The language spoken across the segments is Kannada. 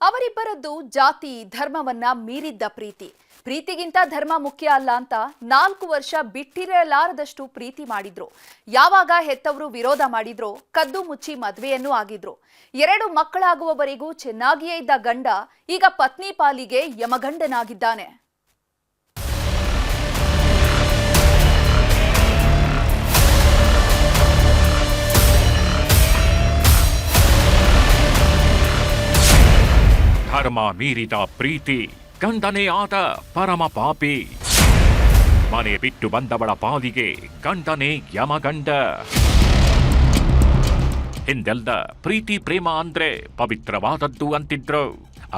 ಅವರಿಬ್ಬರದ್ದು ಜಾತಿ ಧರ್ಮವನ್ನ ಮೀರಿದ್ದ ಪ್ರೀತಿಗಿಂತ ಧರ್ಮ ಮುಖ್ಯ ಅಲ್ಲ ಅಂತ 4 ವರ್ಷ ಬಿಟ್ಟಿರಲಾರದಷ್ಟು ಪ್ರೀತಿ ಮಾಡಿದ್ರು. ಯಾವಾಗ ಹೆತ್ತವರು ವಿರೋಧ ಮಾಡಿದ್ರೋ ಕದ್ದು ಮುಚ್ಚಿ ಮದುವೆಯನ್ನೂ ಆಗಿದ್ರು. 2 ಮಕ್ಕಳಾಗುವವರೆಗೂ ಚೆನ್ನಾಗಿಯೇ ಇದ್ದ ಗಂಡ ಈಗ ಪತ್ನಿ ಪಾಲಿಗೆ ಯಮಗಂಡನಾಗಿದ್ದಾನೆ. ಧರ್ಮ ಮೀರಿದ ಪ್ರೀತಿ ಗಂಡನೇ ಆದ ಪರಮ ಪಾಪಿ. ಮನೆ ಬಿಟ್ಟು ಬಂದವಳ ಪಾಲಿಗೆ ಗಂಡನೇ ಯಮಗಂಡ. ಹಿಂದೆಲ್ಲ ಪ್ರೀತಿ ಪ್ರೇಮ ಅಂದ್ರೆ ಪವಿತ್ರವಾದದ್ದು ಅಂತಿದ್ರು.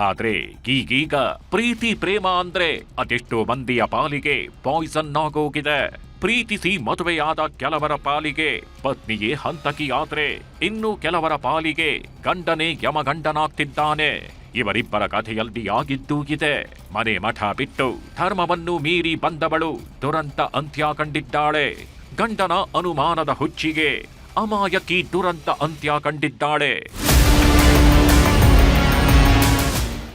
ಆದ್ರೆ ಈಗೀಗ ಪ್ರೀತಿ ಪ್ರೇಮ ಅಂದ್ರೆ ಅದೆಷ್ಟೋ ಮಂದಿಯ ಪಾಲಿಗೆ ಪಾಯ್ಸನ್ ಆಗೋಗಿದೆ. ಪ್ರೀತಿಸಿ ಮದುವೆಯಾದ ಕೆಲವರ ಪಾಲಿಗೆ ಪತ್ನಿಯೇ ಹಂತಕಿ ಆದ್ರೆ ಇನ್ನು ಕೆಲವರ ಪಾಲಿಗೆ ಗಂಡನೇ ಯಮಗಂಡನಾಗ್ತಿದ್ದಾನೆ. ಇವರಿಬ್ಬರ ಕಥೆಯಲ್ಲಿ ಆಗಿದ್ದೂ ಇದೆ. ಮನೆ ಮಠ ಬಿಟ್ಟು ಧರ್ಮವನ್ನು ಮೀರಿ ಬಂದವಳು ದುರಂತ ಅಂತ್ಯ ಕಂಡಿದ್ದಾಳೆ. ಗಂಡನ ಅನುಮಾನದ ಹುಚ್ಚಿಗೆ ಅಮಾಯಕಿ ದುರಂತ ಅಂತ್ಯ ಕಂಡಿದ್ದಾಳೆ.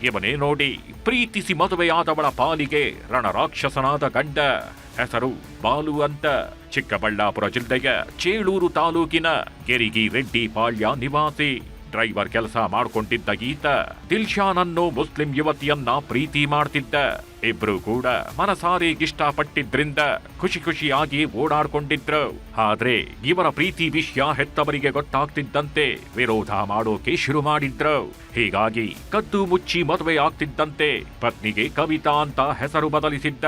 ಇವನೇ ನೋಡಿ, ಪ್ರೀತಿಸಿ ಮದುವೆಯಾದವಳ ಪಾಲಿಗೆ ರಣರಾಕ್ಷಸನಾದ ಗಂಡ. ಹೆಸರು ಬಾಲು ಅಂತ. ಚಿಕ್ಕಬಳ್ಳಾಪುರ ಜಿಲ್ಲೆಯ ಚೇಳೂರು ತಾಲೂಕಿನ ಗೆರಿಗಿ ರೆಡ್ಡಿ ಪಾಳ್ಯ ನಿವಾಸಿ. ಡ್ರೈವರ್ ಕೆಲಸ ಮಾಡ್ಕೊಂಡಿದ್ದ ಈತ ದಿಲ್ಶಾನ್ ಅನ್ನೋ ಮುಸ್ಲಿಂ ಯುವತಿಯನ್ನ ಪ್ರೀತಿ ಮಾಡ್ತಿದ್ದ. ಇಬ್ರು ಕೂಡ ಮನಸಾರೆ ಇಷ್ಟಪಟ್ಟಿದ್ರಿಂದ ಖುಷಿಯಾಗಿ ಓಡಾಡ್ಕೊಂಡಿದ್ರು. ಆದ್ರೆ ಇವರ ಪ್ರೀತಿ ವಿಷಯ ಹೆತ್ತವರಿಗೆ ಗೊತ್ತಾಗ್ತಿದ್ದಂತೆ ವಿರೋಧ ಮಾಡೋಕೆ ಶುರು ಮಾಡಿದ್ರು. ಹೀಗಾಗಿ ಕದ್ದು ಮುಚ್ಚಿ ಮದುವೆ ಆಗ್ತಿದ್ದಂತೆ ಪತ್ನಿಗೆ ಕವಿತಾ ಅಂತ ಹೆಸರು ಬದಲಿಸಿದ್ದ.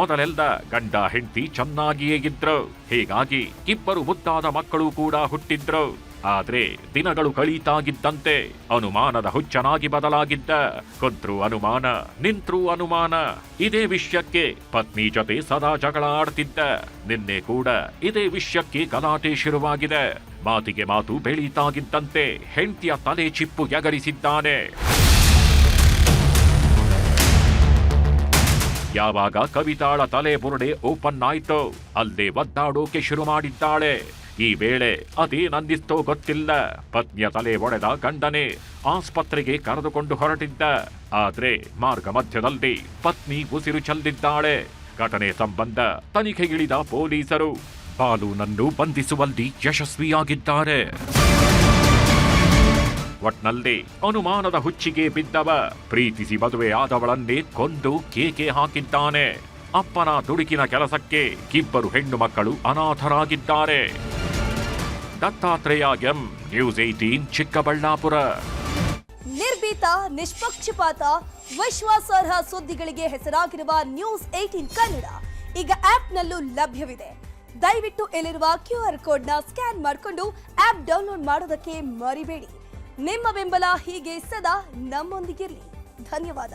ಮೊದಲೆಲ್ಲ ಗಂಡ ಹೆಂಡತಿ ಚೆನ್ನಾಗಿಯೇ ಇದ್ರು. ಹೀಗಾಗಿ ಇಬ್ಬರು ಮುದ್ದಾದ ಮಕ್ಕಳು ಕೂಡ ಹುಟ್ಟಿದ್ರು. ಆದ್ರೆ ದಿನಗಳು ಕಳೀತಾಗಿದ್ದಂತೆ ಅನುಮಾನದ ಹುಚ್ಚನಾಗಿ ಬದಲಾಗಿದ್ದ. ಕೊಂದ್ರು ಅನುಮಾನ, ನಿಂತ್ರು ಅನುಮಾನ. ಇದೇ ವಿಷಯಕ್ಕೆ ಪತ್ನಿ ಜೊತೆ ಸದಾ ಜಗಳ ಆಡ್ತಿದ್ದ. ನಿನ್ನೆ ಕೂಡ ಇದೇ ವಿಷಯಕ್ಕೆ ಗಲಾಟೆ ಶುರುವಾಗಿದೆ. ಮಾತಿಗೆ ಮಾತು ಬೆಳೀತಾಗಿದ್ದಂತೆ ಹೆಂಡತಿಯ ತಲೆ ಚಿಪ್ಪು ಎಗರಿಸಿದ್ದಾನೆ. ಯಾವಾಗ ಕವಿತಾಳ ತಲೆ ಬುರುಡೆ ಓಪನ್ ಆಯ್ತೋ ಅಲ್ಲೇ ಒದ್ದಾಡೋಕೆ ಶುರು ಮಾಡಿದ್ದಾಳೆ. ಈ ವೇಳೆ ಅದೇನಂದಿಸ್ತೋ ಗೊತ್ತಿಲ್ಲ, ಪತ್ನಿಯ ತಲೆ ಒಡೆದ ಗಂಡನೇ ಆಸ್ಪತ್ರೆಗೆ ಕರೆದುಕೊಂಡು ಹೊರಟಿದ್ದ. ಆದ್ರೆ ಮಾರ್ಗ ಮಧ್ಯದಲ್ಲಿ ಪತ್ನಿ ಉಸಿರು ಚೆಲ್ಲಿದ್ದಾಳೆ. ಘಟನೆ ಸಂಬಂಧ ತನಿಖೆಗಿಳಿದ ಪೊಲೀಸರು ಬಾಲುನನ್ನು ಬಂಧಿಸುವಲ್ಲಿ ಯಶಸ್ವಿಯಾಗಿದ್ದಾರೆ. ಒಟ್ನಲ್ಲಿ ಅನುಮಾನದ ಹುಚ್ಚಿಗೆ ಬಿದ್ದವ ಪ್ರೀತಿಸಿ ಮದುವೆಯಾದವಳನ್ನೇ ಕೊಂದು ಕೇಕೆ ಹಾಕಿದ್ದಾನೆ. ಅಪ್ಪನ ದುಡುಕಿನ ಕೆಲಸಕ್ಕೆ ಇಬ್ಬರು ಹೆಣ್ಣು ಮಕ್ಕಳು ಅನಾಥರಾಗಿದ್ದಾರೆ. Dattatreya M, news 18 Chikkaballapura. ನಿರ್ಭೀತ, ನಿಷ್ಪಕ್ಷಪಾತ, ವಿಶ್ವಾಸಾರ್ಹ ಸುದ್ದಿಗಳಿಗೆ ಹೆಸರಾಗಿರುವ ನ್ಯೂಸ್ 18 ಕನ್ನಡ ಈಗ ಆಪ್ನಲ್ಲೂ ಲಭ್ಯವಿದೆ. ದಯವಿಟ್ಟು ಇಲ್ಲಿರುವ QR ಕೋಡ್ನ ಸ್ಕ್ಯಾನ್ ಮಾಡಿಕೊಂಡು ಆಪ್ ಡೌನ್ಲೋಡ್ ಮಾಡೋದಕ್ಕೆ ಮರಿಬೇಡಿ. ನಿಮ್ಮ ಬೆಂಬಲ ಹೀಗೆ ಸದಾ ನಮ್ಮೊಂದಿಗಿರಲಿ. ಧನ್ಯವಾದ.